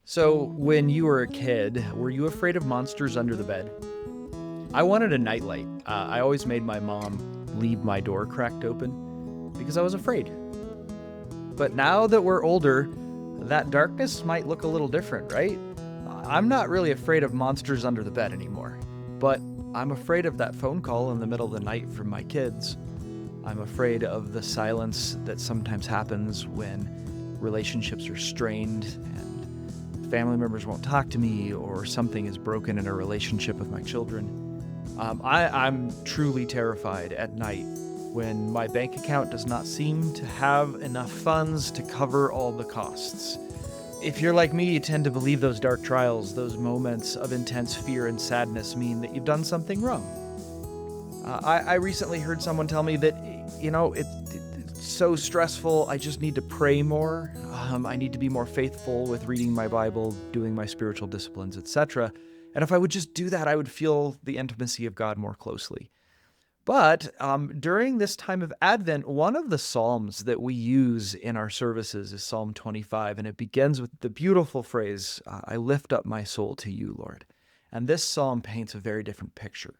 So, when you were a kid, were you afraid of monsters under the bed? I wanted a nightlight. I always made my mom leave my door cracked open because I was afraid. But now that we're older, that darkness might look a little different, right? I'm not really afraid of monsters under the bed anymore, but I'm afraid of that phone call in the middle of the night from my kids. I'm afraid of the silence that sometimes happens when relationships are strained and family members won't talk to me or something is broken in a relationship with my children. I'm truly terrified at night when my bank account does not seem to have enough funds to cover all the costs. If you're like me, you tend to believe those dark trials, those moments of intense fear and sadness mean that you've done something wrong. I recently heard someone tell me that, it's so stressful, I just need to pray more. I need to be more faithful with reading my Bible, doing my spiritual disciplines, etc. And if I would just do that, I would feel the intimacy of God more closely. But during this time of Advent, one of the Psalms that we use in our services is Psalm 25, and it begins with the beautiful phrase, I lift up my soul to you, Lord. And this psalm paints a very different picture.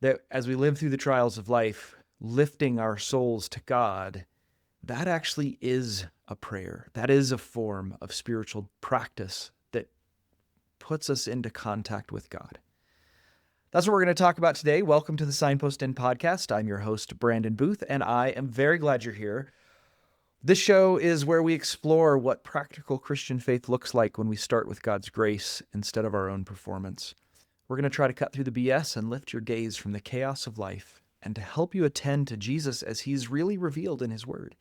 That as we live through the trials of life, lifting our souls to God, that actually is a prayer. That is a form of spiritual practice that puts us into contact with God. That's what we're going to talk about today. Welcome to the Signpost Inn podcast. I'm your host, Brandon Booth, and I am very glad you're here. This show is where we explore what practical Christian faith looks like when we start with God's grace instead of our own performance. We're going to try to cut through the BS and lift your gaze from the chaos of life and to help you attend to Jesus as he's really revealed in his word.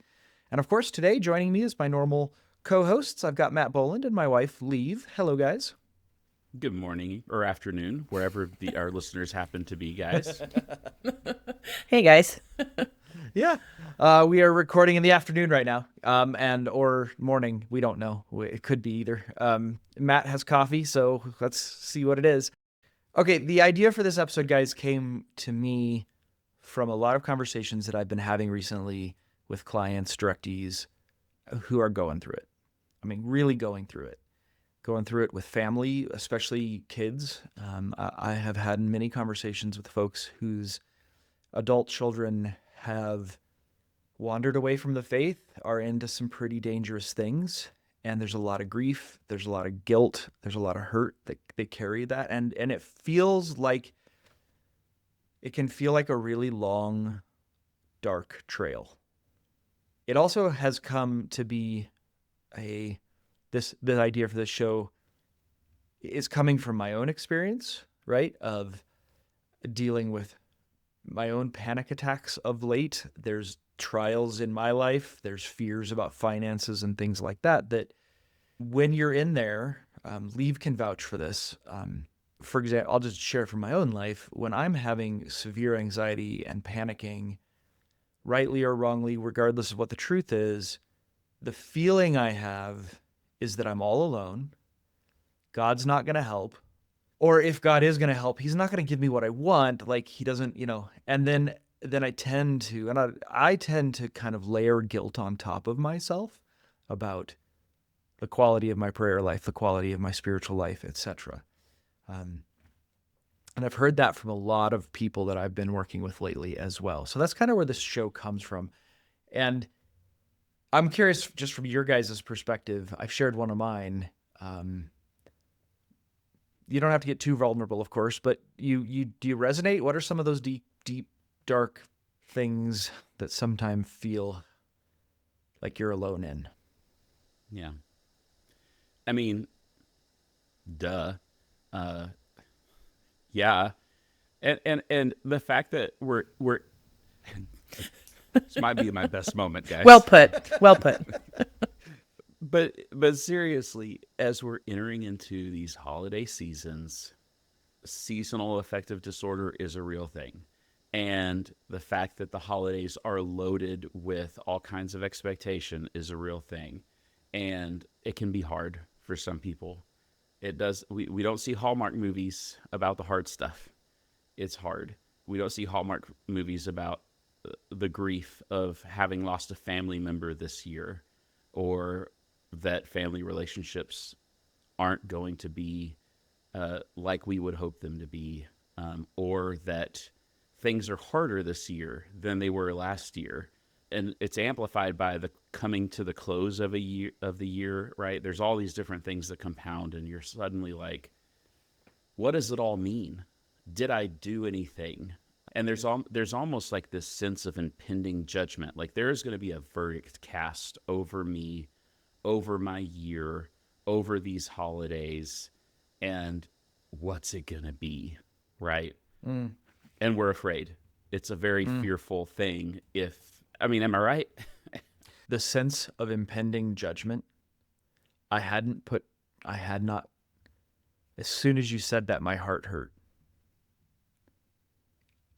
And of course, today joining me as my normal co-hosts, I've got Matt Boland and my wife, Leave. Hello, guys. Good morning or afternoon, wherever our listeners happen to be, guys. Hey, guys. Yeah, we are recording in the afternoon right now, or morning. We don't know. It could be either. Matt has coffee, so let's see what it is. Okay, the idea for this episode, guys, came to me from a lot of conversations that I've been having recently with clients, directees, who are going through it. I mean, really going through it. Going through it with family, especially kids. I have had many conversations with folks whose adult children have wandered away from the faith, are into some pretty dangerous things, and there's a lot of grief, there's a lot of guilt, there's a lot of hurt that they carry that, and it feels like, it can feel like a really long, dark trail. It also has come to be this idea for this show is coming from my own experience, right? Of dealing with my own panic attacks of late. There's trials in my life. There's fears about finances and things like that, that when you're in there, Leave can vouch for this. For example, I'll just share from my own life. When I'm having severe anxiety and panicking, rightly or wrongly, regardless of what the truth is, the feeling I have is that I'm all alone. God's not going to help. Or if God is going to help, he's not going to give me what I want. Like he doesn't, and then I tend to kind of layer guilt on top of myself about the quality of my prayer life, the quality of my spiritual life, etc. And I've heard that from a lot of people that I've been working with lately as well. So that's kind of where this show comes from. And I'm curious, just from your guys' perspective, I've shared one of mine. You don't have to get too vulnerable, of course, but do you resonate? What are some of those deep, dark things that sometimes feel like you're alone in? Yeah. I mean, duh. Yeah. And the fact that we're this might be my best moment, guys. Well put. Well put. But seriously, as we're entering into these holiday seasons, seasonal affective disorder is a real thing. And the fact that the holidays are loaded with all kinds of expectation is a real thing. And it can be hard for some people. It does. We don't see Hallmark movies about the hard stuff. It's hard. We don't see Hallmark movies about the grief of having lost a family member this year, or that family relationships aren't going to be like we would hope them to be, or that things are harder this year than they were last year. And it's amplified by the coming to the close of the year, right? There's all these different things that compound, and you're suddenly like, what does it all mean? Did I do anything? And there's almost like this sense of impending judgment. Like there is going to be a verdict cast over me, over my year, over these holidays, and what's it going to be, right? And we're afraid. It's a very fearful thing. Am I right? The sense of impending judgment, I had not, as soon as you said that, my heart hurt.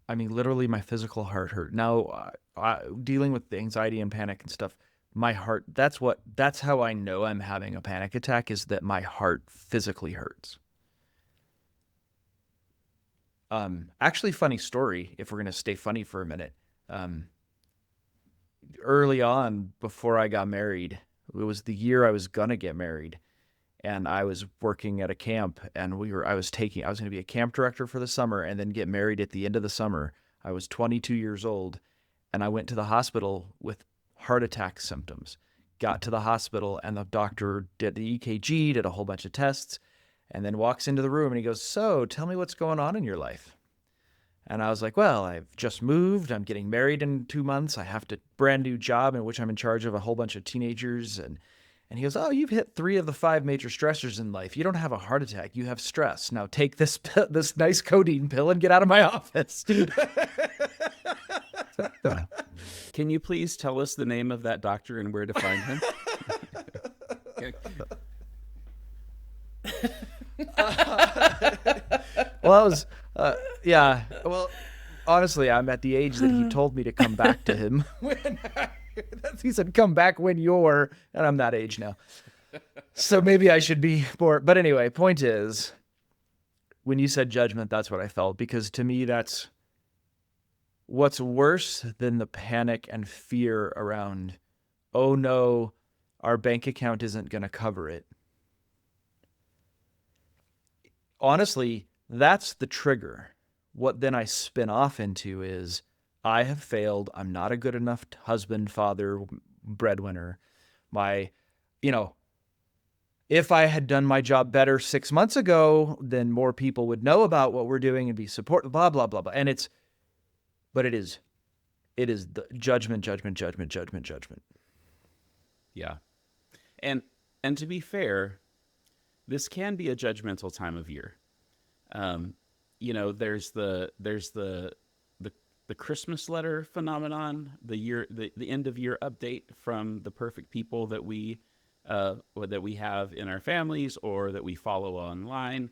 I mean, literally my physical heart hurt. Now, dealing with the anxiety and panic and stuff, my heart, that's how I know I'm having a panic attack, is that my heart physically hurts. Actually, funny story, if we're going to stay funny for a minute. Early on, before I got married, it was the year I was going to get married. And I was working at a camp, and I was going to be a camp director for the summer and then get married at the end of the summer. I was 22 years old, and I went to the hospital with heart attack symptoms. Got to the hospital, and the doctor did the EKG, did a whole bunch of tests, and then walks into the room and he goes, "So, tell me what's going on in your life." And I was like, "Well, I've just moved. I'm getting married in 2 months. I have a brand new job in which I'm in charge of a whole bunch of teenagers." And he goes, "Oh, you've hit 3 of the 5 major stressors in life. You don't have a heart attack. You have stress. Now take this this nice codeine pill and get out of my office." Can you please tell us the name of that doctor and where to find him? Well, that was, yeah. Well, honestly, I'm at the age that he told me to come back to him. He said, "Come back when you're," and I'm that age now. So maybe I should be more. But anyway, point is, when you said judgment, that's what I felt, because to me, that's what's worse than the panic and fear around, oh no, our bank account isn't going to cover it. Honestly, that's the trigger. What then I spin off into is, I have failed. I'm not a good enough husband, father, breadwinner. If I had done my job better 6 months ago, then more people would know about what we're doing and be supportive, blah, blah, blah, blah. And it is the judgment. Yeah. And to be fair, this can be a judgmental time of year. There's the Christmas letter phenomenon, the end of year update from the perfect people that we have in our families or that we follow online.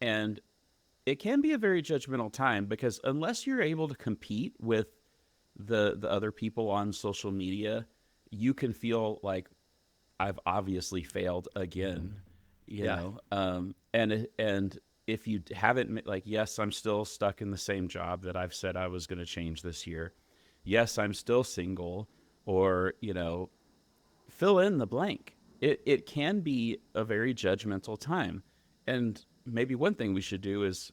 And it can be a very judgmental time, because unless you're able to compete with the other people on social media, you can feel like, I've obviously failed again, you know? And if you haven't, like, yes, I'm still stuck in the same job that I've said I was going to change this year. Yes, I'm still single, or, fill in the blank. It can be a very judgmental time. And maybe one thing we should do is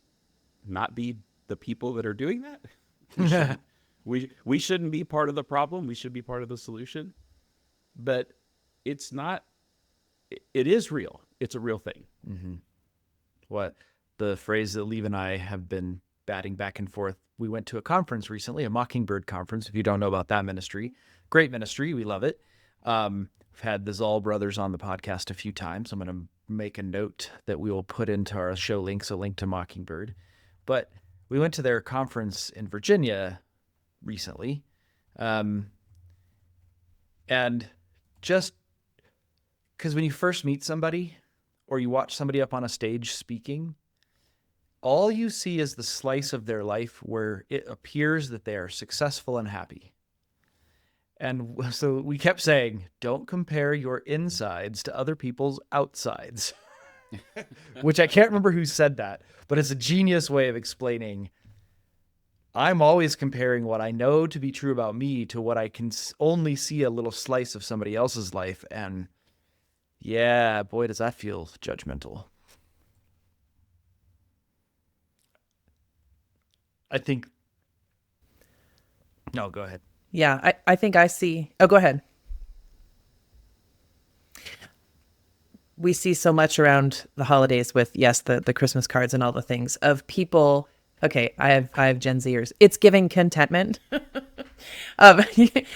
not be the people that are doing that. We shouldn't be part of the problem. We should be part of the solution. But it's not, it is real. It's a real thing. Mm-hmm. What the phrase that Leave and I have been batting back and forth. We went to a conference recently, a Mockingbird conference. If you don't know about that ministry, great ministry. We love it. We've had the Zoll brothers on the podcast a few times. I'm going to make a note that we will put into our show links, a link to Mockingbird. But we went to their conference in Virginia recently. And just because when you first meet somebody or you watch somebody up on a stage speaking, all you see is the slice of their life where it appears that they are successful and happy. And so we kept saying, don't compare your insides to other people's outsides, which I can't remember who said that, but it's a genius way of explaining. I'm always comparing what I know to be true about me to what I can only see a little slice of somebody else's life. And Yeah, boy, does that feel judgmental. I think. No, go ahead. Yeah, I think I see. Oh, go ahead. We see so much around the holidays with, yes, the Christmas cards and all the things of people. Okay, I have Gen Zers. It's giving contentment.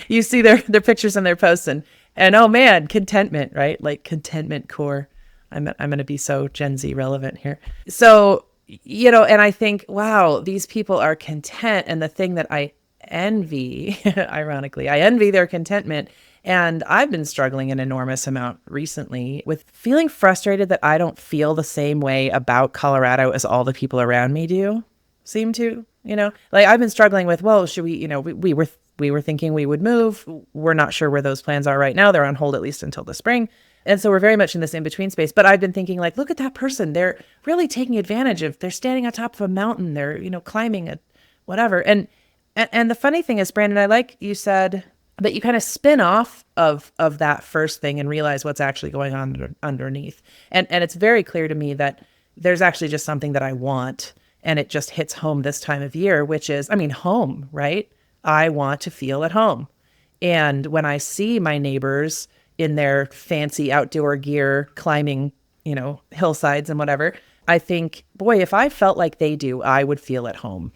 You see their pictures and their posts and oh man, contentment, right? Like contentment core. I'm gonna be so Gen Z relevant here. So and I think, wow, these people are content, and the thing that I envy, ironically, I envy their contentment. And I've been struggling an enormous amount recently with feeling frustrated that I don't feel the same way about Colorado as all the people around me do seem to, like I've been struggling with, well, should we, we were thinking we would move. We're not sure where those plans are right now. They're on hold at least until the spring. And so we're very much in this in-between space. But I've been thinking, like, look at that person. They're really taking advantage of, they're standing on top of a mountain. They're, climbing a whatever. And the funny thing is, Brandon, I like you said that you kind of spin off of that first thing and realize what's actually going on underneath. And it's very clear to me that there's actually just something that I want, and it just hits home this time of year, which is, home, right? I want to feel at home. And when I see my neighbors in their fancy outdoor gear climbing, hillsides and whatever, I think, boy, if I felt like they do, I would feel at home.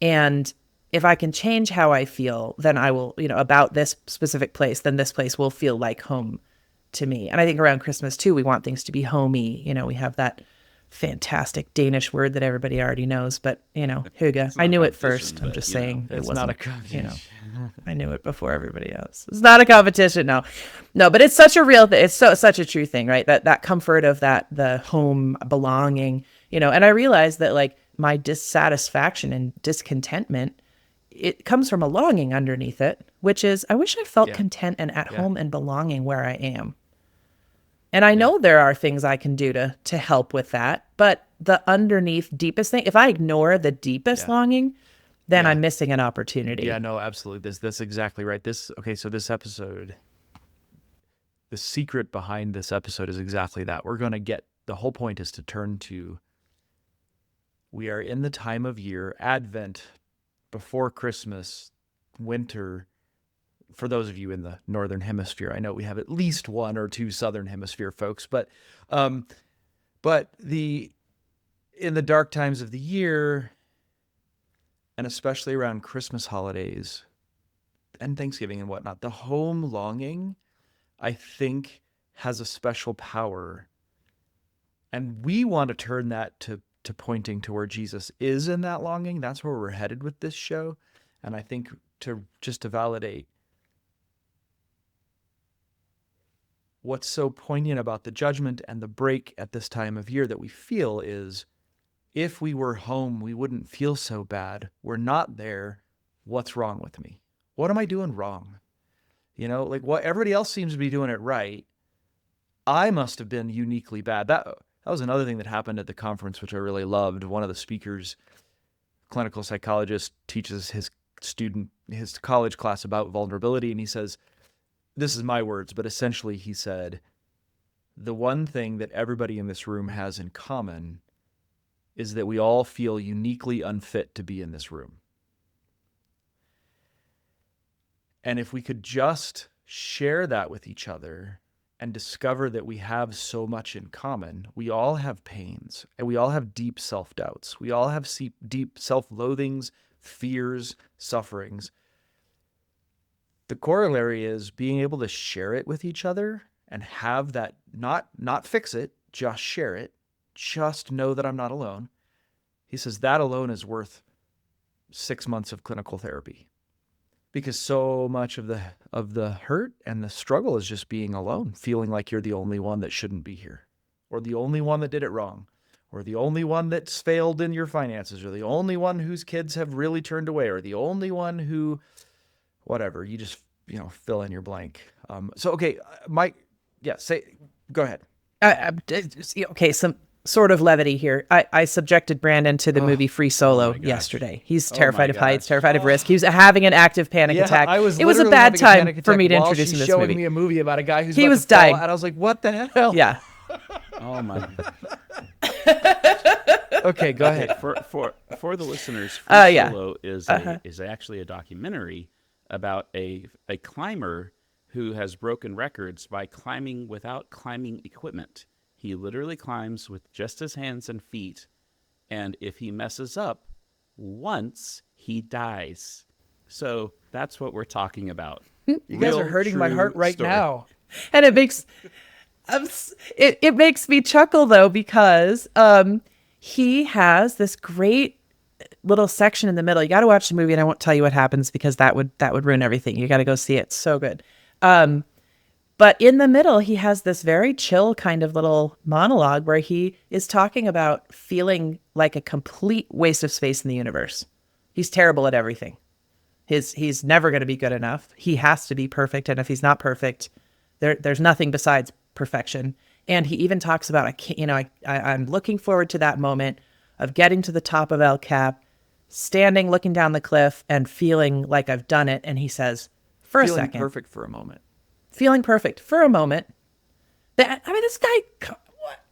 And if I can change how I feel, then I will, about this specific place, then this place will feel like home to me. And I think around Christmas too, we want things to be homey. We have that fantastic Danish word that everybody already knows, but hygge. I knew it first. I'm just saying it's not a competition. I knew it before everybody else. It's not a competition. No, but it's such a real thing. It's such a true thing, right? That comfort of the home belonging, and I realized that like my dissatisfaction and discontentment, it comes from a longing underneath it, which is, I wish I felt content and at home and belonging where I am. And I know there are things I can do to help with that, but the underneath deepest thing, if I ignore the deepest longing, then I'm missing an opportunity. Yeah, no, absolutely. That's exactly right. So this episode, the secret behind this episode is exactly that. The whole point is to turn to, we are in the time of year, Advent, before Christmas, winter. For those of you in the Northern Hemisphere, I know we have at least one or two Southern Hemisphere folks, but in the dark times of the year, and especially around Christmas holidays and Thanksgiving and whatnot, the home longing, I think, has a special power. And we want to turn that to pointing to where Jesus is in that longing. That's where we're headed with this show. And I think to validate what's so poignant about the judgment and the break at this time of year that we feel is, if we were home, we wouldn't feel so bad. We're not there. What's wrong with me? What am I doing wrong? Like what everybody else seems to be doing it right. I must have been uniquely bad. That was another thing that happened at the conference, which I really loved. One of the speakers, clinical psychologist, teaches his college class about vulnerability. And he says, this is my words, but essentially he said, the one thing that everybody in this room has in common is that we all feel uniquely unfit to be in this room. And if we could just share that with each other and discover that we have so much in common, we all have pains and we all have deep self-doubts. We all have deep self-loathings, fears, sufferings. The corollary is being able to share it with each other and have that, not fix it, just share it. Just know that I'm not alone. He says that alone is worth 6 months of clinical therapy, because so much of the hurt and the struggle is just being alone, feeling like you're the only one that shouldn't be here, or the only one that did it wrong, or the only one that's failed in your finances, or the only one whose kids have really turned away, or the only one who, whatever, you just, fill in your blank. So, okay, Mike, go ahead. Okay, so sort of levity here. I subjected Brandon to the movie Free Solo gosh. yesterday. He's Oh terrified my of heights, gosh. terrified of risk. He was having an active panic attack. I was it was a literally bad having a time panic for attack me to while introduce she's him to this showing movie. me a movie about a guy who's He about was to fall, dying. and I was like, what the hell? Yeah. Oh my. Okay, go ahead. For the listeners, Free Yeah. Solo is is actually a documentary about a climber who has broken records by climbing without climbing equipment. He literally climbs with just his hands and feet, and if he messes up once, he dies. So that's what we're talking about. You guys are hurting my heart right now. And it makes it makes me chuckle though, because he has this great little section in the middle. You got to watch the movie, and I won't tell you what happens because that would ruin everything. You got to go see it. It's so good. But in the middle, he has this very chill kind of little monologue where he is talking about feeling like a complete waste of space in the universe. He's terrible at everything. He's never going to be good enough. He has to be perfect, and if he's not perfect, there's nothing besides perfection. And he even talks about, I'm looking forward to that moment of getting to the top of El Cap, standing, looking down the cliff, and feeling like I've done it. And he says, for a Feeling second, perfect for a moment. feeling perfect for a moment. This guy,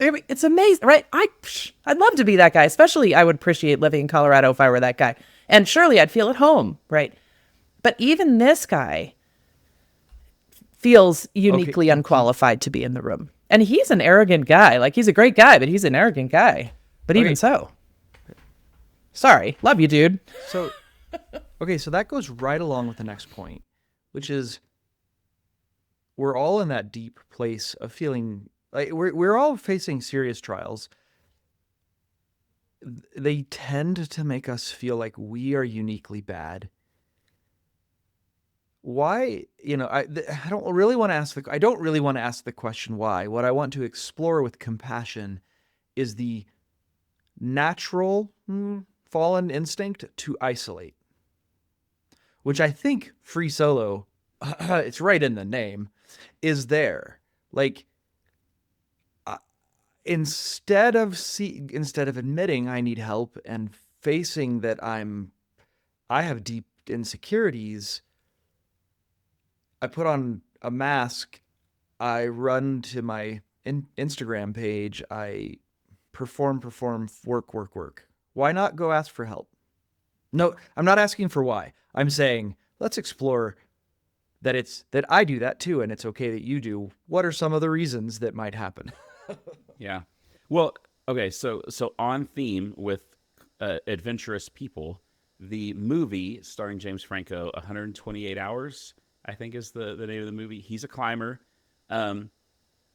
it's amazing, right? I'd love to be that guy. Especially, I would appreciate living in Colorado if I were that guy. And surely I'd feel at home, right? But even this guy feels uniquely unqualified to be in the room. And he's an arrogant guy. Like, he's a great guy, but he's an arrogant guy. But even so. Sorry. Love you, dude. So, okay, so that goes right along with the next point, which is we're all in that deep place of feeling like we're all facing serious trials. They tend to make us feel like we are uniquely bad. Why? I don't really want to ask the question why. What I want to explore with compassion is the natural fallen instinct to isolate, which I think Free Solo, it's right in the name, is there. Like, instead of admitting I need help and facing that I have deep insecurities, I put on a mask, I run to my Instagram page, I perform, work. Why not go ask for help? No, I'm not asking for why. I'm saying, let's explore that I do that too, and it's okay that you do. What are some of the reasons that might happen? Yeah. Well, okay, so on theme with adventurous people, the movie starring James Franco, 128 Hours, I think is the name of the movie. He's a climber,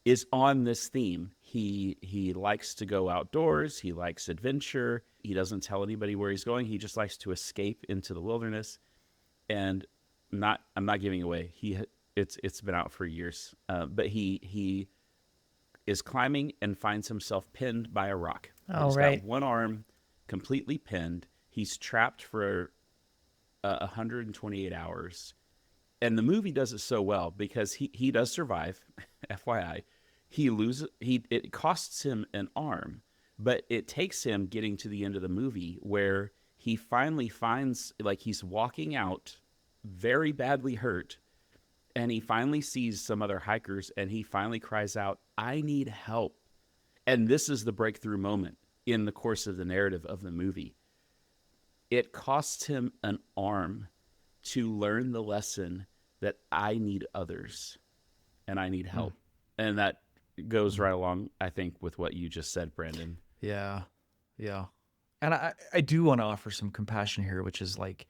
is on this theme. He likes to go outdoors. He likes adventure. He doesn't tell anybody where he's going. He just likes to escape into the wilderness. And I'm not giving away. It's been out for years. But he is climbing and finds himself pinned by a rock. Oh, He's right. got one arm completely pinned. He's trapped for 128 hours. And the movie does it so well because he does survive, FYI. It costs him an arm, but it takes him getting to the end of the movie where he finally finds, like, he's walking out very badly hurt, and he finally sees some other hikers, and he finally cries out, "I need help." And this is the breakthrough moment in the course of the narrative of the movie. It costs him an arm to learn the lesson that I need others and I need help. And that goes right along, I think, with what you just said, Brandon. Yeah. And I do want to offer some compassion here, which is like,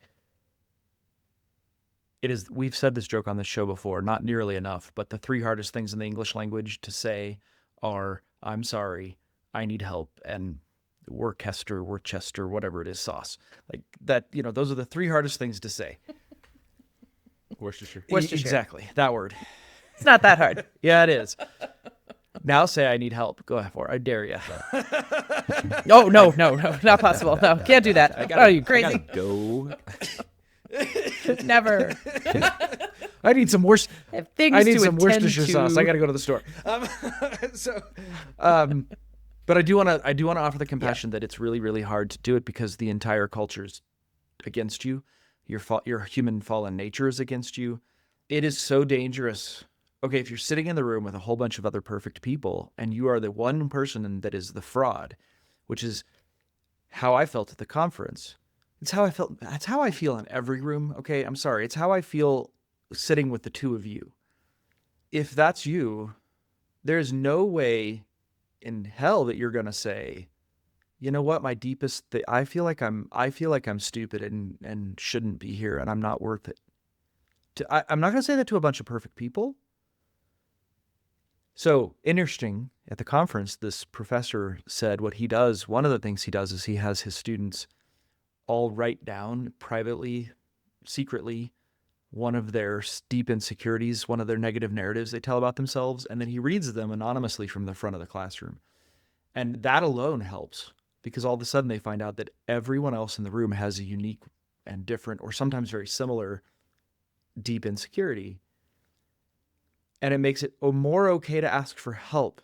we've said this joke on this show before, not nearly enough, but the three hardest things in the English language to say are, I'm sorry, I need help, and Worcester, whatever it is, sauce. Like that, those are the three hardest things to say. Worcestershire. Exactly, that word. It's not that hard. Yeah, it is. Now say I need help. Go for it. I dare you. Oh, no, not possible. No, can't do that. Are you crazy? Go. Never. I need some Have things I need to some attend Worcestershire to. sauce. I got to go to the store. But I do want to offer the compassion that it's really, really hard to do it because the entire culture's against you. Your human fallen nature is against you. It is so dangerous. Okay, if you're sitting in the room with a whole bunch of other perfect people and you are the one person that is the fraud, which is how I felt at the conference. It's how I felt. That's how I feel in every room. Okay, I'm sorry. It's how I feel sitting with the two of you. If that's you, there's no way in hell that you're going to say, you know what, I feel like I'm stupid and shouldn't be here and I'm not worth it. I'm not going to say that to a bunch of perfect people. So interesting, at the conference, this professor said what he does, one of the things he does is he has his students all write down privately, secretly, one of their deep insecurities, one of their negative narratives they tell about themselves, and then he reads them anonymously from the front of the classroom. And that alone helps, because all of a sudden they find out that everyone else in the room has a unique and different, or sometimes very similar, deep insecurity. And it makes it more okay to ask for help,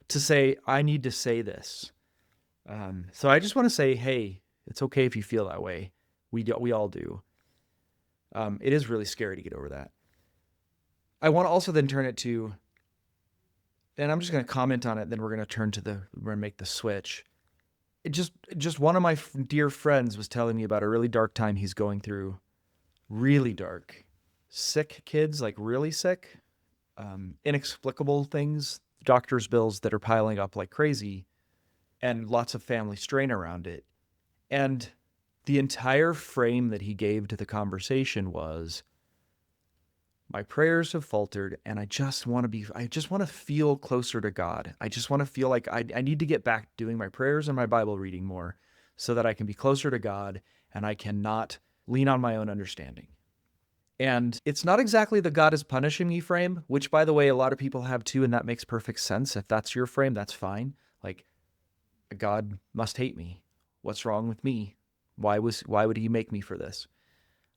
to say, I need to say this. So I just want to say, hey, it's okay if you feel that way. We all do. It is really scary to get over that. I want to also then turn it to, and I'm just going to comment on it, then we're going to make the switch. Just one of my dear friends was telling me about a really dark time he's going through. Really dark. Sick kids, like really sick. Inexplicable things, doctor's bills that are piling up like crazy, and lots of family strain around it. And the entire frame that he gave to the conversation was, my prayers have faltered and I just want to feel closer to God. I just want to feel like I need to get back doing my prayers and my Bible reading more so that I can be closer to God and I cannot lean on my own understanding. And it's not exactly the God is punishing me frame, which, by the way, a lot of people have too, and that makes perfect sense. If that's your frame, that's fine. Like, God must hate me. What's wrong with me? Why would he make me for this?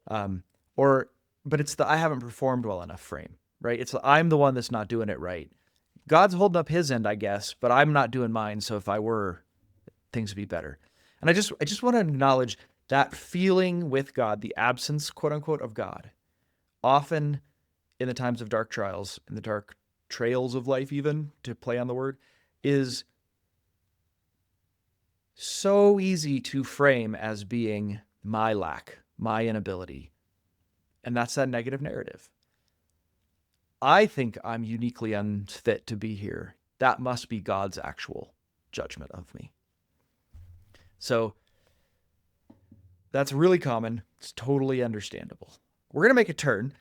But it's the I haven't performed well enough frame, right? It's the I'm the one that's not doing it right. God's holding up his end, I guess, but I'm not doing mine. So if I were, things would be better. And I just want to acknowledge that feeling with God, the absence, quote unquote, of God, often in the times of dark trials, in the dark trails of life, even to play on the word, is so easy to frame as being my lack, my inability. And that's that negative narrative. I think I'm uniquely unfit to be here. That must be God's actual judgment of me. So that's really common. It's totally understandable. We're going to make a turn.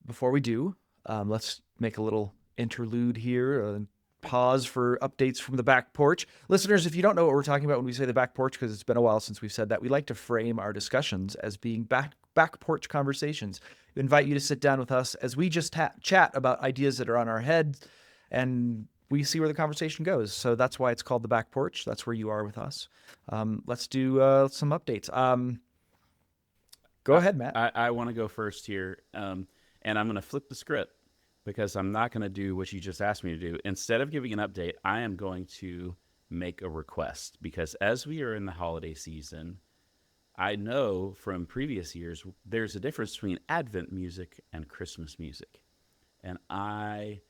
Before we do, let's make a little interlude here, pause for updates from the back porch. Listeners, if you don't know what we're talking about when we say the back porch, because it's been a while since we've said that, we like to frame our discussions as being back porch conversations. We invite you to sit down with us as we just chat about ideas that are on our heads, and we see where the conversation goes. So that's why it's called the back porch. That's where you are with us. Let's do some updates. Go ahead, Matt. I want to go first here, and I'm going to flip the script because I'm not going to do what you just asked me to do. Instead of giving an update, I am going to make a request, because as we are in the holiday season, I know from previous years there's a difference between Advent music and Christmas music. And I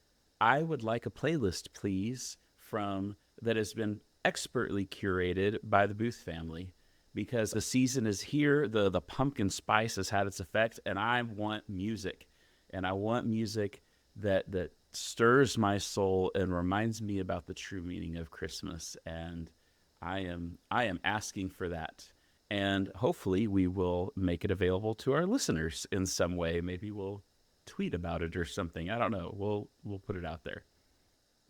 would like a playlist, please, that has been expertly curated by the Booth family, because the season is here, the pumpkin spice has had its effect, and I want music. And I want music that stirs my soul and reminds me about the true meaning of Christmas. And I am asking for that. And hopefully we will make it available to our listeners in some way. Maybe we'll tweet about it or something. I don't know. We'll put it out there.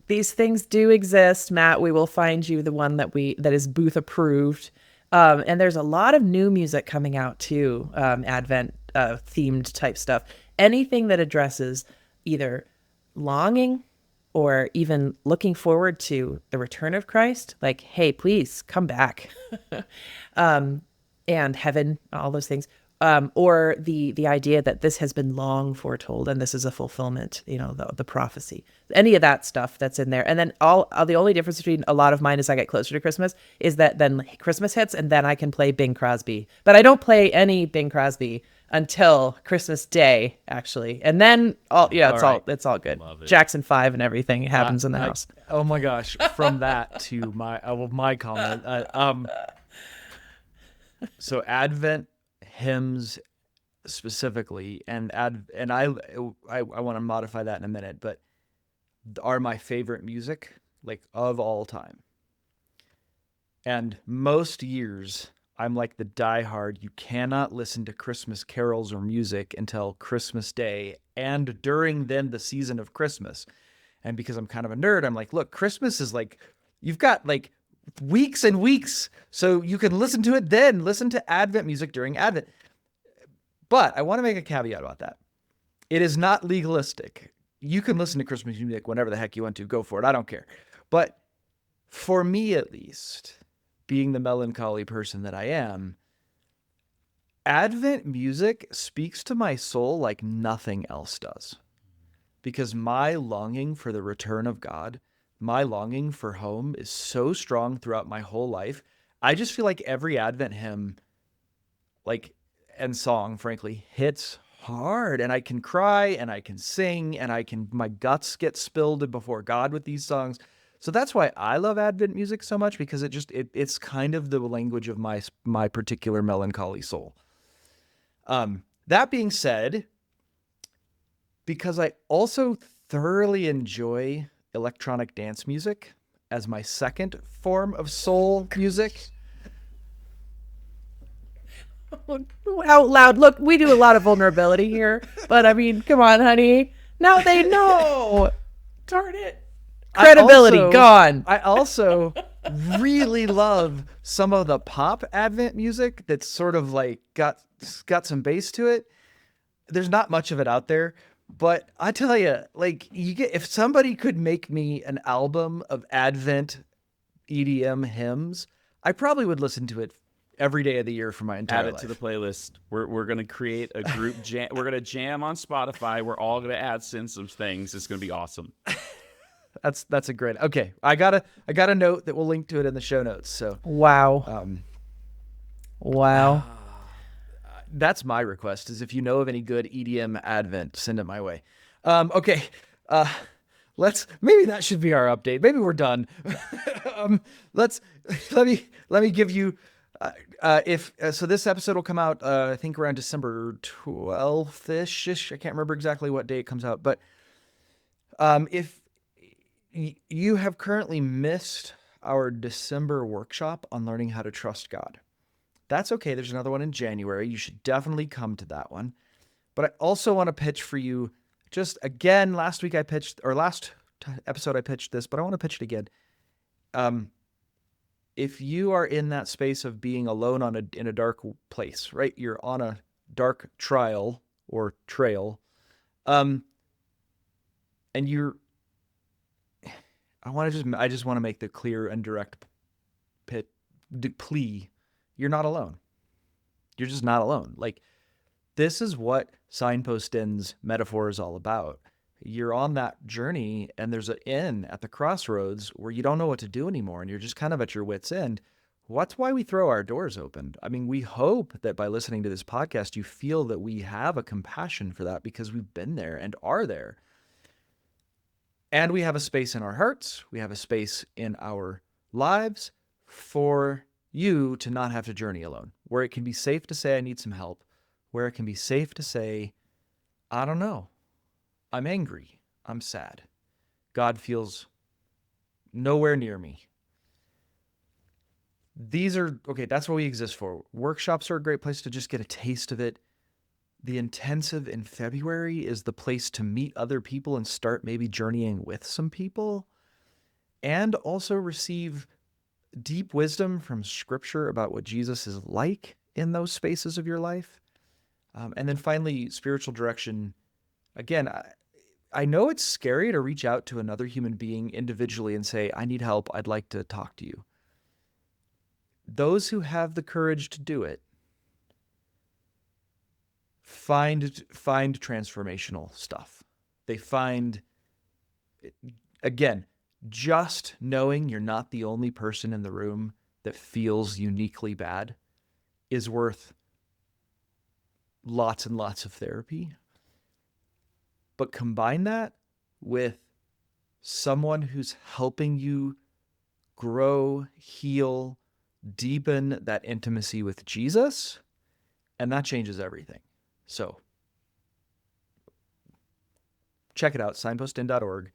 These things do exist, Matt. We will find you the one that is Booth approved. And there's a lot of new music coming out too, Advent themed type stuff. Anything that addresses either longing or even looking forward to the return of Christ, like, hey, please come back. And heaven, all those things. or the idea that this has been long foretold and this is a fulfillment, the prophecy, any of that stuff that's in there. And then the only difference between a lot of mine as I get closer to Christmas is that then Christmas hits and then I can play Bing Crosby, but I don't play any Bing Crosby until Christmas Day, actually. And then it's all good. Love it. Jackson 5 and everything happens in the house. Oh my gosh! From that to my comment. So Advent hymns specifically, and I want to modify that in a minute, but are my favorite music, like, of all time. And most years, I'm like the diehard, you cannot listen to Christmas carols or music until Christmas Day and during then the season of Christmas. And because I'm kind of a nerd, I'm like, look, Christmas is like, you've got like weeks and weeks, so you can listen to it then. Listen to Advent music during Advent. But I want to make a caveat about that. It is not legalistic. You can listen to Christmas music whenever the heck you want to. Go for it. I don't care. But for me, at least, being the melancholy person that I am, Advent music speaks to my soul like nothing else does. Because my longing for the return of God, my longing for home is so strong throughout my whole life. I just feel like every Advent hymn, like, and song, frankly, hits hard, and I can cry and I can sing and my guts get spilled before God with these songs. So that's why I love Advent music so much, because it's kind of the language of my particular melancholy soul. That being said, because I also thoroughly enjoy electronic dance music as my second form of soul music. Out loud. Look, we do a lot of vulnerability here, but I mean, come on, honey. Now they know. Darn it. Credibility gone. I also really love some of the pop Advent music that's sort of like got some bass to it. There's not much of it out there, but I tell you, like, if somebody could make me an album of Advent EDM hymns, I probably would listen to it every day of the year for my entire life. Add it to the playlist. We're going to create a group jam. We're going to jam on Spotify. We're all going to add in some things. It's going to be awesome. That's a great. Okay, I got a note that we'll link to it in the show notes. So wow. Wow. That's my request, is if you know of any good EDM Advent, send it my way. Okay. Maybe that should be our update. Maybe we're done. Let me give you, so this episode will come out, I think around December 12th-ish. I can't remember exactly what day it comes out, but, if you have currently missed our December workshop on learning how to trust God, that's okay. There's another one in January. You should definitely come to that one. But I also want to pitch for you, just again, last episode I pitched this, but I want to pitch it again. If you are in that space of being alone in a dark place, right? You're on a dark trial or trail, and I just want to make the clear and direct plea. You're not alone. You're just not alone. Like, this is what Signpost-In's metaphor is all about. You're on that journey, and there's an inn at the crossroads where you don't know what to do anymore, and you're just kind of at your wit's end. That's why we throw our doors open. I mean, we hope that by listening to this podcast, you feel that we have a compassion for that, because we've been there and are there. And we have a space in our hearts. We have a space in our lives for you to not have to journey alone, where it can be safe to say, I need some help, where it can be safe to say, I don't know, I'm angry, I'm sad, God feels nowhere near me. That's what we exist for. Workshops are a great place to just get a taste of it. The intensive in February is the place to meet other people and start maybe journeying with some people, and also receive deep wisdom from Scripture about what Jesus is like in those spaces of your life. And then finally, spiritual direction. Again, I know it's scary to reach out to another human being individually and say, I need help, I'd like to talk to you. Those who have the courage to do it find transformational stuff. They find, again, just knowing you're not the only person in the room that feels uniquely bad is worth lots and lots of therapy. But combine that with someone who's helping you grow, heal, deepen that intimacy with Jesus, and that changes everything. So check it out, signpostin.org.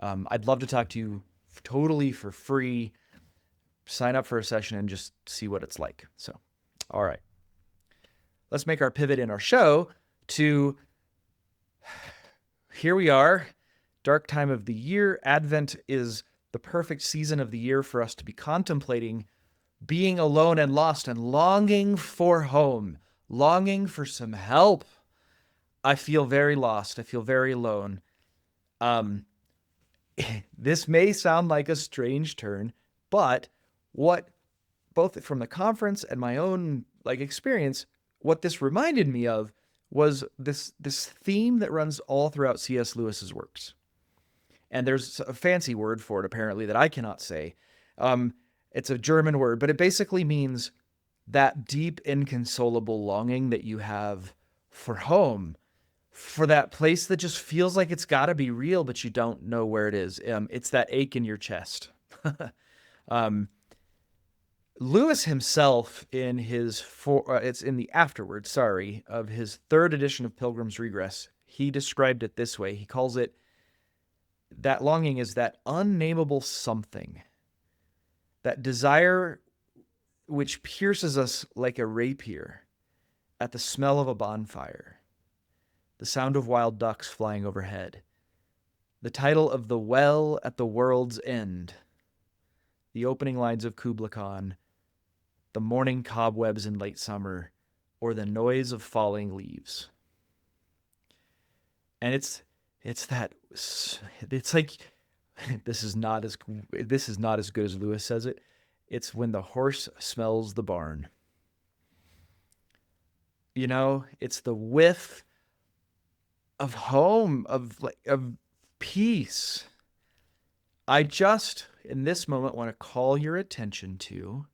I'd love to talk to you totally for free. Sign up for a session and just see what it's like. So, all right. Let's make our pivot in our show to, here we are, dark time of the year. Advent is the perfect season of the year for us to be contemplating being alone and lost and longing for home, longing for some help. I feel very lost. I feel very alone. This may sound like a strange turn, but what, both from the conference and my own experience, what this reminded me of was this theme that runs all throughout C.S. Lewis's works. And there's a fancy word for it, apparently, that I cannot say. It's a German word, but it basically means that deep, inconsolable longing that you have for home, for that place that just feels like it's got to be real, but you don't know where it is. It's that ache in your chest. Lewis himself, in his it's in the afterword, of his third edition of Pilgrim's Regress, he described it this way. He calls it, that longing is that unnameable something, that desire which pierces us like a rapier at the smell of a bonfire, the sound of wild ducks flying overhead, the title of the well at the world's end, the opening lines of Kubla Khan, the morning cobwebs in late summer, or the noise of falling leaves. And it's like, this is not as good as Lewis says it. It's when the horse smells the barn. You know, it's the whiff of home, of peace. I just, in this moment, want to call your attention to,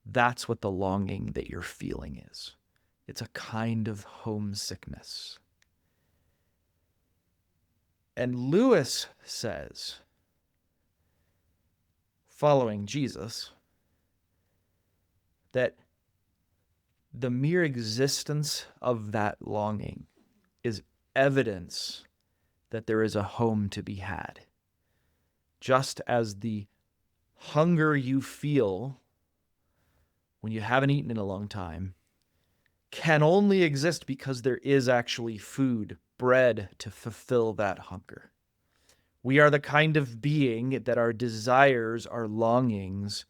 that's what the longing that you're feeling is. It's a kind of homesickness. And Lewis says, following Jesus, that the mere existence of that longing is evidence that there is a home to be had. Just as the hunger you feel when you haven't eaten in a long time can only exist because there is actually food, bread, to fulfill that hunger. We are the kind of being that our desires, our longings,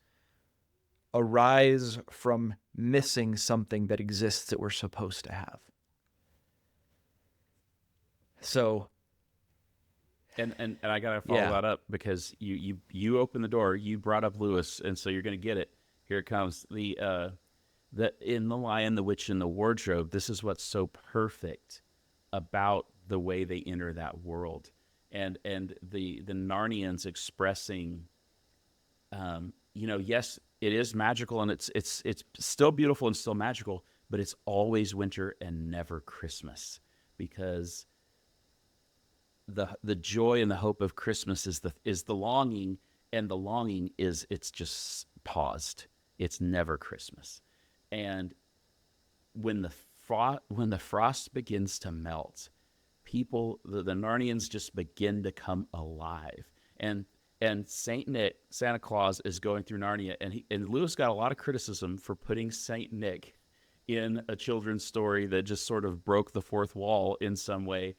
arise from missing something that exists that we're supposed to have. So, and I gotta follow that up, because you opened the door, you brought up Lewis, and so you're gonna get it. Here it comes. The in The Lion, the Witch, and the Wardrobe, this is what's so perfect about the way they enter that world, and the Narnians expressing, yes, it is magical, and it's still beautiful and still magical, but it's always winter and never Christmas, because the joy and the hope of Christmas is the longing, and the longing is, it's just paused. It's never Christmas. And when the frost begins to melt, people, the Narnians just begin to come alive. And Saint Nick, Santa Claus, is going through Narnia, and Lewis got a lot of criticism for putting Saint Nick in a children's story that just sort of broke the fourth wall in some way.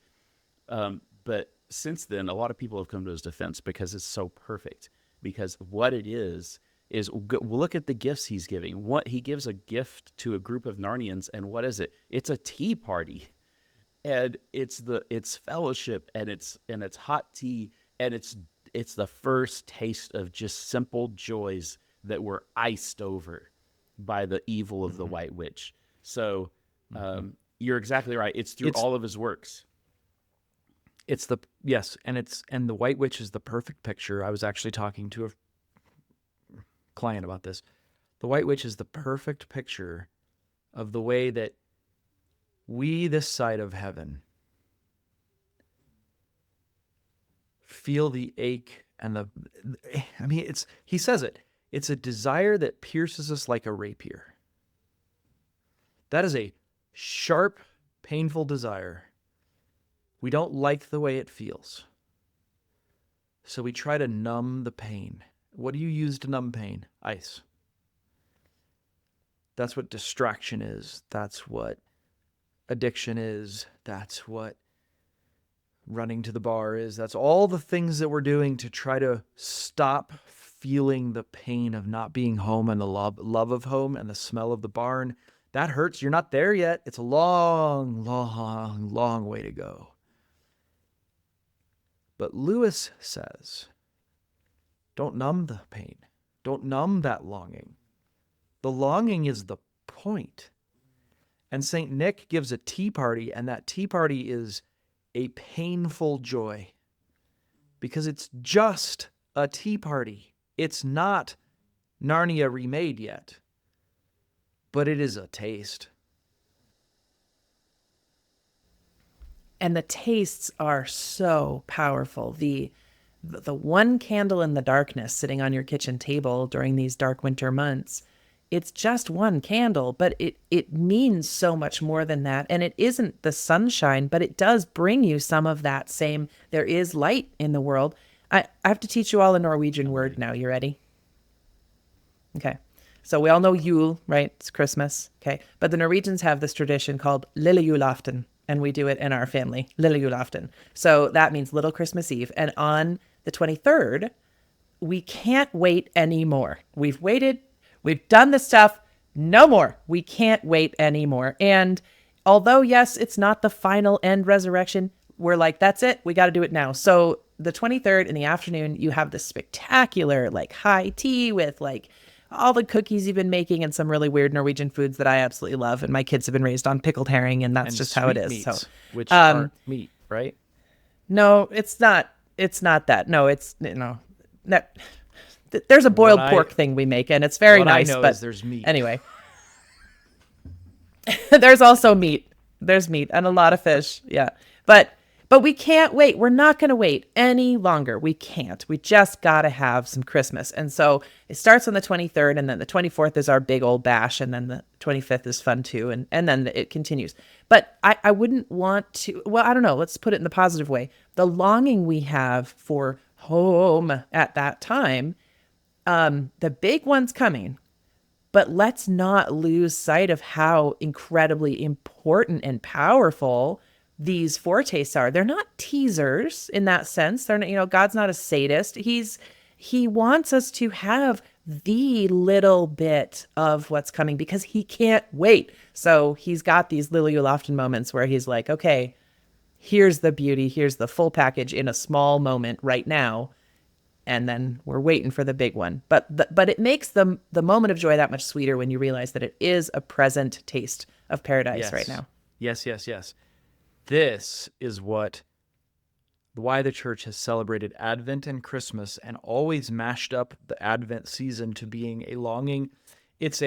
But since then, a lot of people have come to his defense because it's so perfect. Because what it is look at the gifts he's giving. What he gives a gift to a group of Narnians, and what is it? It's a tea party, and it's fellowship, and it's hot tea, and it's the first taste of just simple joys that were iced over by the evil of the White Witch. So You're exactly right. It's through all of his works. It's the yes, and the White Witch is the perfect picture. I was actually talking to a client about this. The White Witch is the perfect picture of the way that we this side of heaven feel the ache and he says it. It's a desire that pierces us like a rapier. That is a sharp, painful desire. We don't like the way it feels. So we try to numb the pain. What do you use to numb pain? Ice. That's what distraction is. That's what addiction is. That's what running to the bar is. That's all the things that we're doing to try to stop feeling the pain of not being home and the love of home and the smell of the barn. That hurts. You're not there yet. It's a long, long, long way to go. But Lewis says, don't numb the pain. Don't numb that longing. The longing is the point. And St. Nick gives a tea party, and that tea party is a painful joy because it's just a tea party. It's not Narnia remade yet, but it is a taste. And the tastes are so powerful. The one candle in the darkness sitting on your kitchen table during these dark winter months, it's just one candle, but it means so much more than that. And it isn't the sunshine, but it does bring you some of that same, there is light in the world. I have to teach you all a Norwegian word now. You ready? Okay. So we all know Yule, right? It's Christmas. Okay. But the Norwegians have this tradition called Lille Julaften, and we do it in our family, Lille Julaften. So that means Little Christmas Eve. And on the 23rd, we can't wait anymore. We've waited. We've done the stuff. No more. We can't wait anymore. And although, yes, it's not the final end resurrection, we're like, that's it. We got to do it now. So the 23rd in the afternoon, you have this spectacular like high tea with like all the cookies you've been making and some really weird Norwegian foods that I absolutely love. And my kids have been raised on pickled herring, and that's just how it is. Meats, so, which aren't meat, right? No, it's not. It's not that. No, it's there's a boiled pork thing we make, and it's very nice. I know but is there's meat. Anyway, there's also meat. There's meat and a lot of fish. Yeah, but we can't wait. We're not going to wait any longer. We can't. We just got to have some Christmas. And so it starts on the 23rd, and then the 24th is our big old bash, and then the 25th is fun too, and then it continues. But I wouldn't want to, well, I don't know, let's put it in the positive way. The longing we have for home at that time, the big one's coming, but let's not lose sight of how incredibly important and powerful these foretastes are. They're not teasers in that sense. They're not, God's not a sadist. He wants us to have the little bit of what's coming because he can't wait. So he's got these Lille Julaften moments where he's like, okay, here's the beauty. Here's the full package in a small moment right now. And then we're waiting for the big one. But it makes the moment of joy that much sweeter when you realize that it is a present taste of paradise right now. Yes. This is why the church has celebrated Advent and Christmas and always mashed up the Advent season to being a longing. It's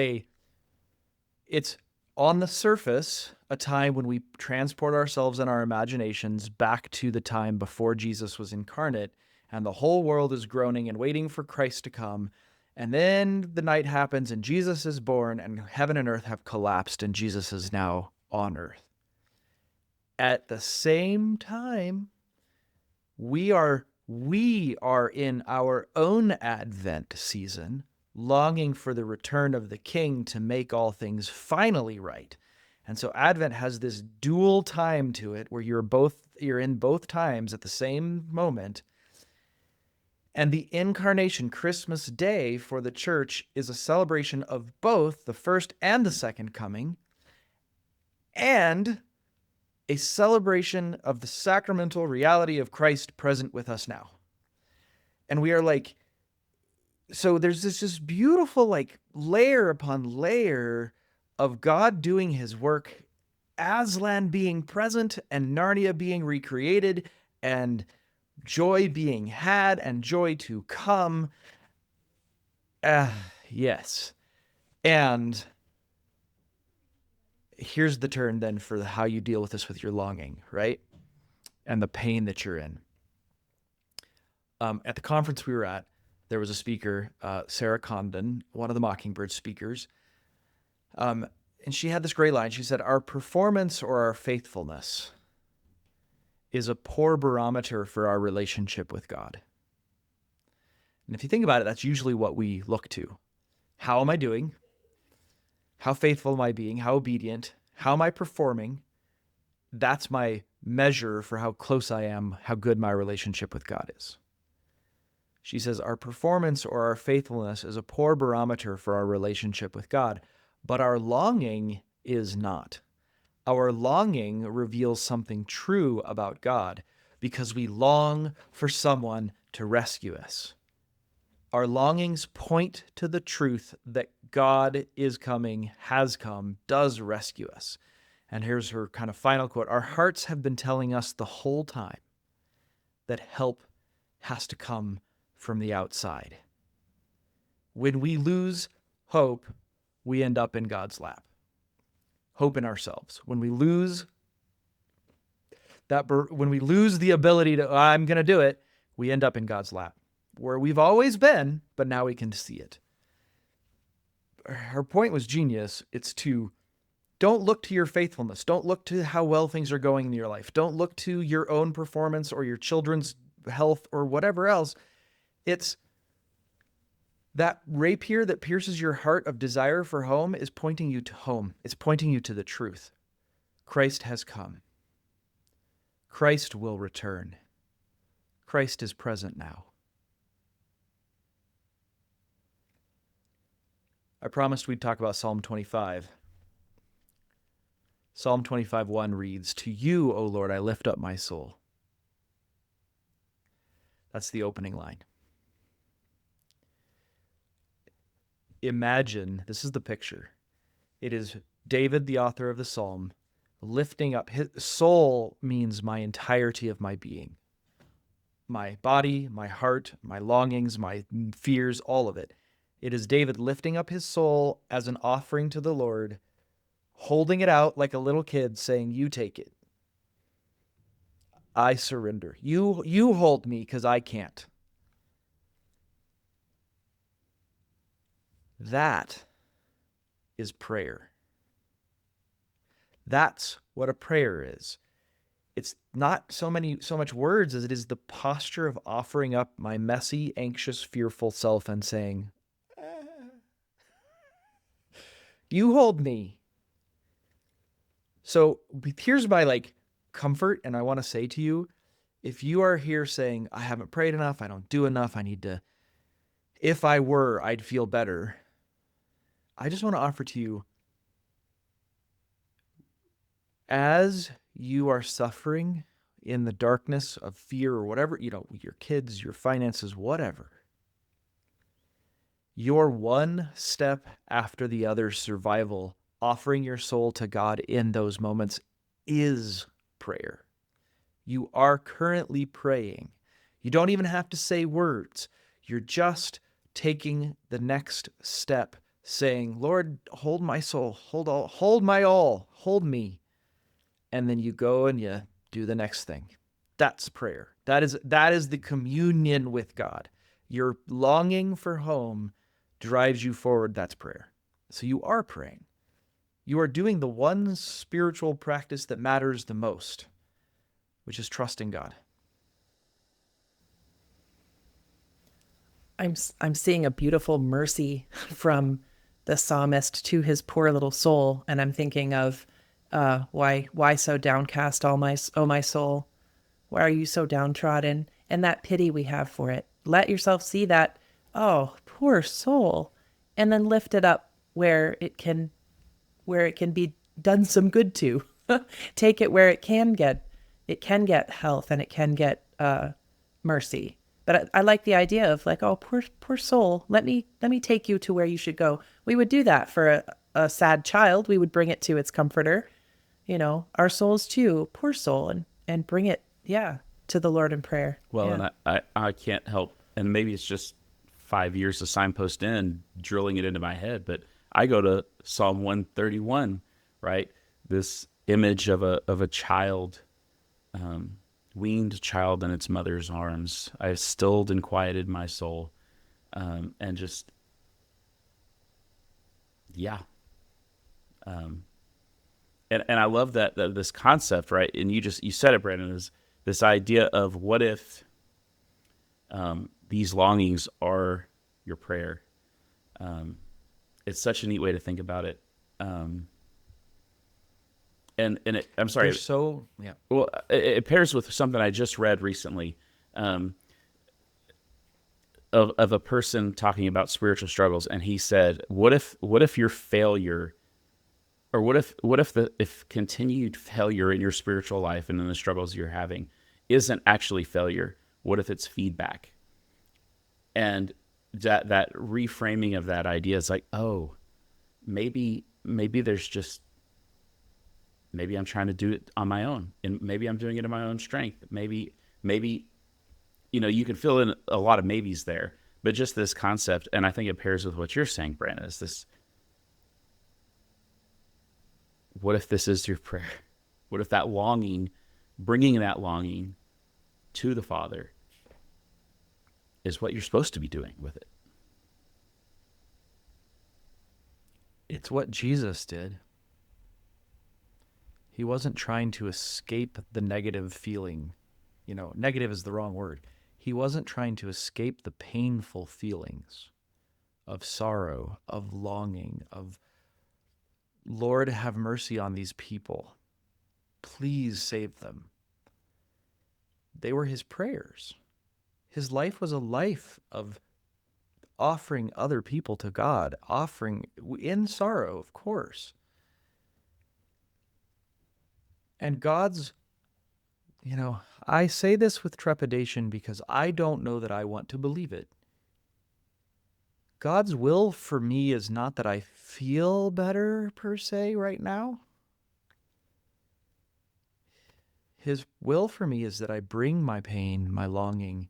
on the surface a time when we transport ourselves and our imaginations back to the time before Jesus was incarnate, and the whole world is groaning and waiting for Christ to come. And then the night happens and Jesus is born and heaven and earth have collapsed and Jesus is now on earth. At the same time, we are in our own Advent season, longing for the return of the King to make all things finally right. And so Advent has this dual time to it where you're in both times at the same moment. And the incarnation, Christmas Day for the church, is a celebration of both the first and the second coming, and a celebration of the sacramental reality of Christ present with us now. And we are like, so there's this just beautiful like layer upon layer of God doing his work Aslan being present and Narnia being recreated and joy being had and joy to come. Yes. And here's the turn then for how you deal with this with your longing, right? And the pain that you're in. At the conference we were at, there was a speaker, Sarah Condon, one of the Mockingbird speakers. And she had this great line. She said, our performance or our faithfulness is a poor barometer for our relationship with God. And if you think about it, that's usually what we look to. How am I doing? How faithful am I being? How obedient? How am I performing? That's my measure for how close I am, how good my relationship with God is. She says, our performance or our faithfulness is a poor barometer for our relationship with God, but our longing is not. Our longing reveals something true about God because we long for someone to rescue us. Our longings point to the truth that God is coming, has come, does rescue us. And here's her kind of final quote. Our hearts have been telling us the whole time that help has to come from the outside. When we lose hope, we end up in God's lap. Hope in ourselves. When we lose the ability to, I'm going to do it, we end up in God's lap, where we've always been, but now we can see it. Her point was genius. It's to don't look to your faithfulness. Don't look to how well things are going in your life. Don't look to your own performance or your children's health or whatever else. It's that rapier that pierces your heart of desire for home is pointing you to home. It's pointing you to the truth. Christ has come. Christ will return. Christ is present now. I promised we'd talk about Psalm 25. Psalm 25:1 reads, to you, O Lord, I lift up my soul. That's the opening line. Imagine, this is the picture. It is David, the author of the psalm, lifting up. His soul means my entirety of my being. My body, my heart, my longings, my fears, all of it. It is David lifting up his soul as an offering to the Lord, holding it out like a little kid saying, you take it. I surrender. You hold me because I can't. That is prayer. That's what a prayer is. It's not so much words as it is the posture of offering up my messy, anxious, fearful self and saying, you hold me. So here's my comfort. And I want to say to you, if you are here saying, I haven't prayed enough, I don't do enough, I need to, if I were, I'd feel better. I just want to offer to you, as you are suffering in the darkness of fear or whatever, your kids, your finances, whatever, your one step after the other survival, offering your soul to God in those moments is prayer. You are currently praying. You don't even have to say words. You're just taking the next step, saying, Lord, hold my soul, hold my all, hold me. And then you go and you do the next thing. That's prayer. That is the communion with God. Your longing for home drives you forward. That's prayer. So you are praying. You are doing the one spiritual practice that matters the most, which is trusting God. I'm seeing a beautiful mercy from the psalmist to his poor little soul, and I'm thinking of why so downcast, oh my soul? Why are you so downtrodden? And that pity we have for it. Let yourself see that, oh, poor soul, and then lift it up where it can be done some good to. Take it where it can get health and it can get mercy. But I like the idea of oh, poor soul, let me take you to where you should go. We would do that for a sad child. We would bring it to its comforter. our souls too, poor soul, and bring it, to the Lord in prayer. Well, Yeah. and I can't help, and maybe it's just 5 years of Signpost in drilling it into my head, but I go to Psalm 131, right? This image of a child, weaned child in its mother's arms. I have stilled and quieted my soul, and just yeah, and I love that this concept, right? And you said it, Brandon, is this idea of what if these longings are your prayer. It's such a neat way to think about it. I'm sorry. They're so, yeah. Well, it pairs with something I just read recently, of a person talking about spiritual struggles, and he said, "What if your failure, or if continued failure in your spiritual life and in the struggles you're having, isn't actually failure? What if it's feedback?" And that reframing of that idea is like, oh, maybe I'm trying to do it on my own, and maybe I'm doing it in my own strength. Maybe, you can fill in a lot of maybes there, but just this concept, and I think it pairs with what you're saying, Brandon, is this: what if this is your prayer? What if that longing, bringing that longing to the Father, is what you're supposed to be doing with it? It's what Jesus did. He wasn't trying to escape the negative feeling. Negative is the wrong word. He wasn't trying to escape the painful feelings of sorrow, of longing, of, Lord, have mercy on these people. Please save them. They were his prayers. His life was a life of offering other people to God, offering in sorrow, of course. And God's, I say this with trepidation because I don't know that I want to believe it. God's will for me is not that I feel better per se right now. His will for me is that I bring my pain, my longing,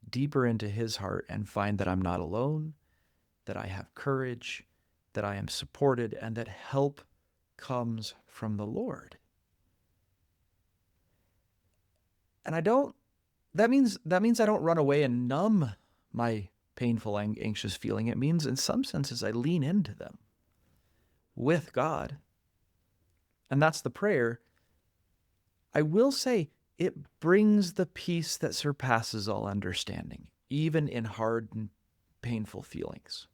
deeper into his heart and find that I'm not alone, that I have courage, that I am supported, and that help comes from the Lord. And that means I don't run away and numb my painful, anxious feeling. It means in some senses I lean into them with God. And that's the prayer. I will say it brings the peace that surpasses all understanding, even in hard and painful feelings.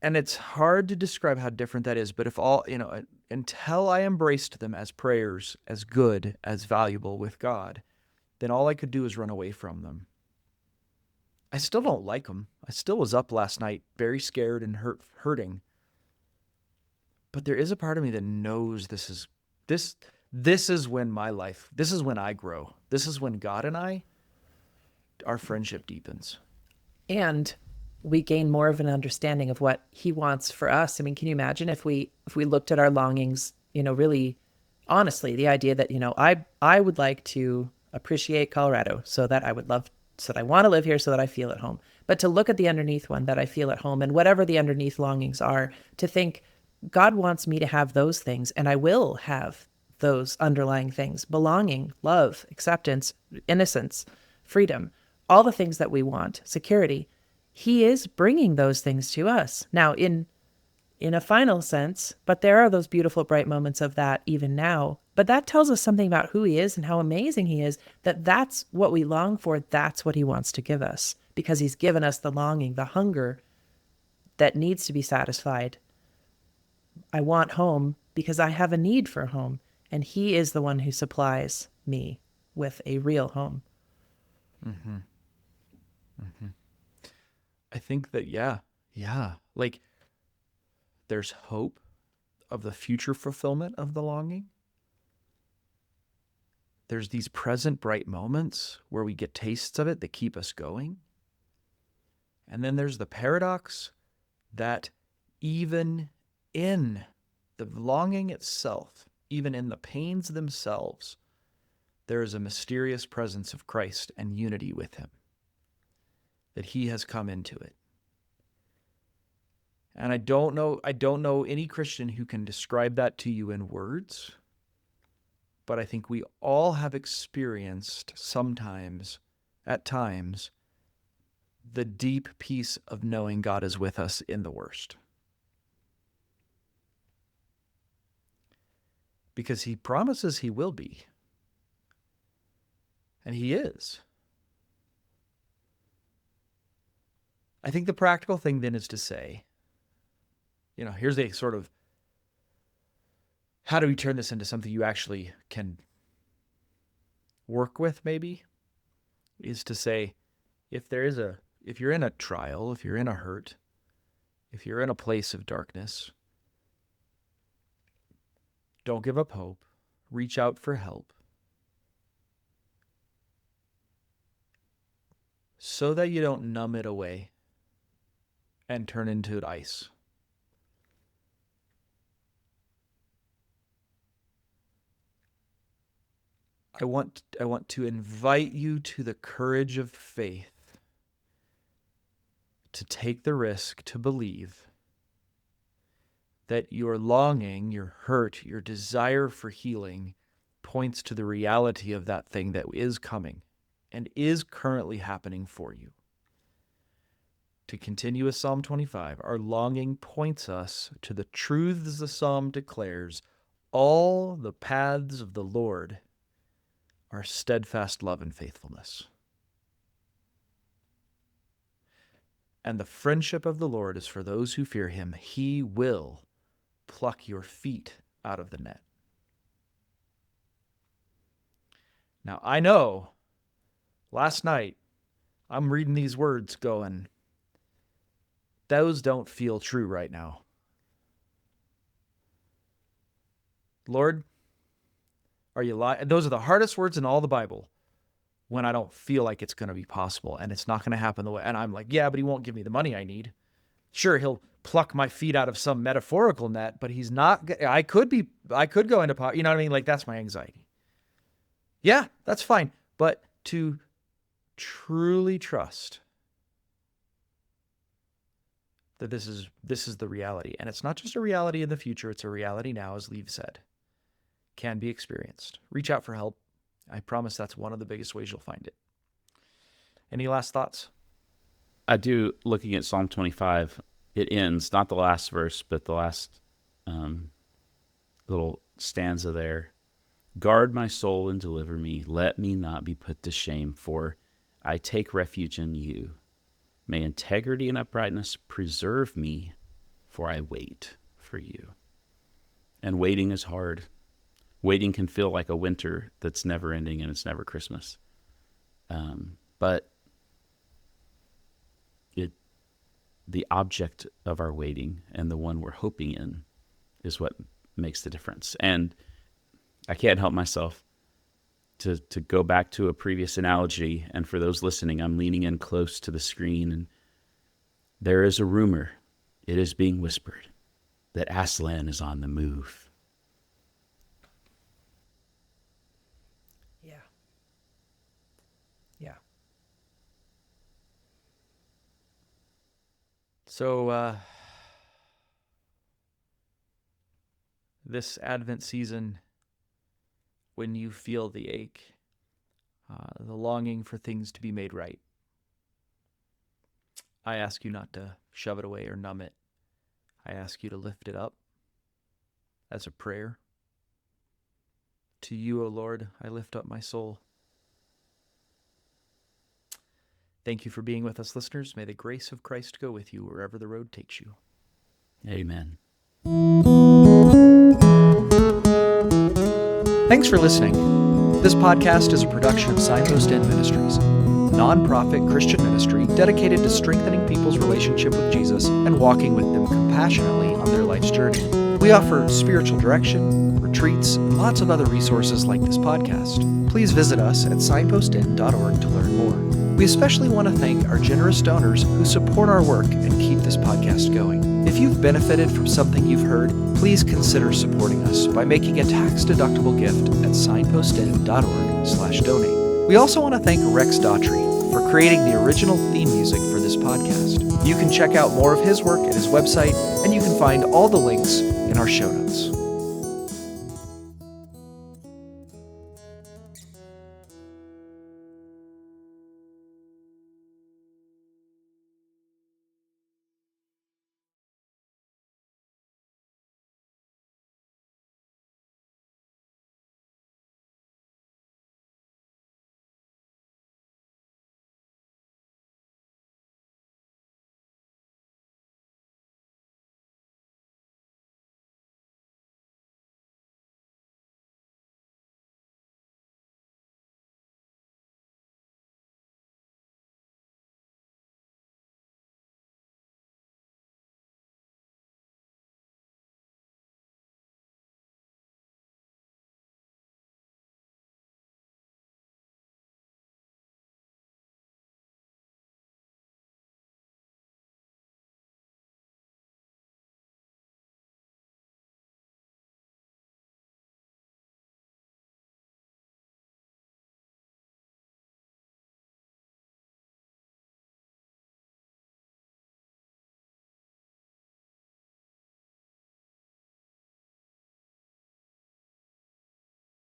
And it's hard to describe how different that is, but until I embraced them as prayers, as good, as valuable with God, then all I could do is run away from them. I still don't like them. I still was up last night, very scared and hurting. But there is a part of me that knows this is when my life, this is when I grow. This is when God and our friendship deepens. And we gain more of an understanding of what he wants for us. I mean, can you imagine if we looked at our longings, really honestly, the idea that, I would like to appreciate Colorado so that I want to live here so that I feel at home. But to look at the underneath one, that I feel at home, and whatever the underneath longings are, to think God wants me to have those things, and I will have those underlying things: belonging, love, acceptance, innocence, freedom, all the things that we want, security. He is bringing those things to us now in a final sense, but there are those beautiful, bright moments of that even now. But that tells us something about who he is and how amazing he is, that's what we long for. That's what he wants to give us, because he's given us the longing, the hunger that needs to be satisfied. I want home because I have a need for home, and he is the one who supplies me with a real home. Mm-hmm. Mm-hmm. I think that, yeah, like there's hope of the future fulfillment of the longing. There's these present bright moments where we get tastes of it that keep us going. And then there's the paradox that even in the longing itself, even in the pains themselves, there is a mysterious presence of Christ and unity with him, that he has come into it. And I don't know any Christian who can describe that to you in words, but I think we all have experienced sometimes, at times, the deep peace of knowing God is with us in the worst. Because he promises he will be. And he is. I think the practical thing then is to say, here's a sort of, how do we turn this into something you actually can work with, maybe? Is to say, if you're in a trial, if you're in a hurt, if you're in a place of darkness, don't give up hope. Reach out for help. So that you don't numb it away and turn into ice. I want to invite you to the courage of faith, to take the risk to believe that your longing, your hurt, your desire for healing points to the reality of that thing that is coming and is currently happening for you. To continue with Psalm 25, our longing points us to the truths the psalm declares. All the paths of the Lord are steadfast love and faithfulness. And the friendship of the Lord is for those who fear him. He will pluck your feet out of the net. Now, I know, last night, I'm reading these words going, those don't feel true right now. Lord, are you lying? Those are the hardest words in all the Bible when I don't feel like it's going to be possible and it's not going to happen the way. And I'm like, yeah, but he won't give me the money I need. Sure, he'll pluck my feet out of some metaphorical net, but he's not. I could go into poverty. You know what I mean? Like, that's my anxiety. Yeah, that's fine. But to truly trust that this is the reality. And it's not just a reality in the future. It's a reality now, as Liev said. Can be experienced. Reach out for help. I promise that's one of the biggest ways you'll find it. Any last thoughts? I do, looking at Psalm 25, it ends, not the last verse, but the last little stanza there. Guard my soul and deliver me. Let me not be put to shame, for I take refuge in you. May integrity and uprightness preserve me, for I wait for you. And waiting is hard. Waiting can feel like a winter that's never ending and it's never Christmas. But the object of our waiting and the one we're hoping in is what makes the difference. And I can't help myself to go back to a previous analogy. And for those listening, I'm leaning in close to the screen, and there is a rumor, it is being whispered, that Aslan is on the move. Yeah. So, this Advent season, when you feel the ache, the longing for things to be made right, I ask you not to shove it away or numb it. I ask you to lift it up as a prayer. To you, O Lord, I lift up my soul. Thank you for being with us, listeners. May the grace of Christ go with you wherever the road takes you. Amen. Thanks for listening. This podcast is a production of Signpost Inn Ministries, nonprofit Christian ministry dedicated to strengthening people's relationship with Jesus and walking with them compassionately on their life's journey. We offer spiritual direction, retreats, and lots of other resources like this podcast. Please visit us at signpostinn.org to learn more. We especially want to thank our generous donors who support our work and keep this podcast going. If you've benefited from something you've heard, please consider supporting us by making a tax-deductible gift at signpostin.org/donate. We also want to thank Rex Daugherty for creating the original theme music for this podcast. You can check out more of his work at his website, and you can find all the links in our show notes.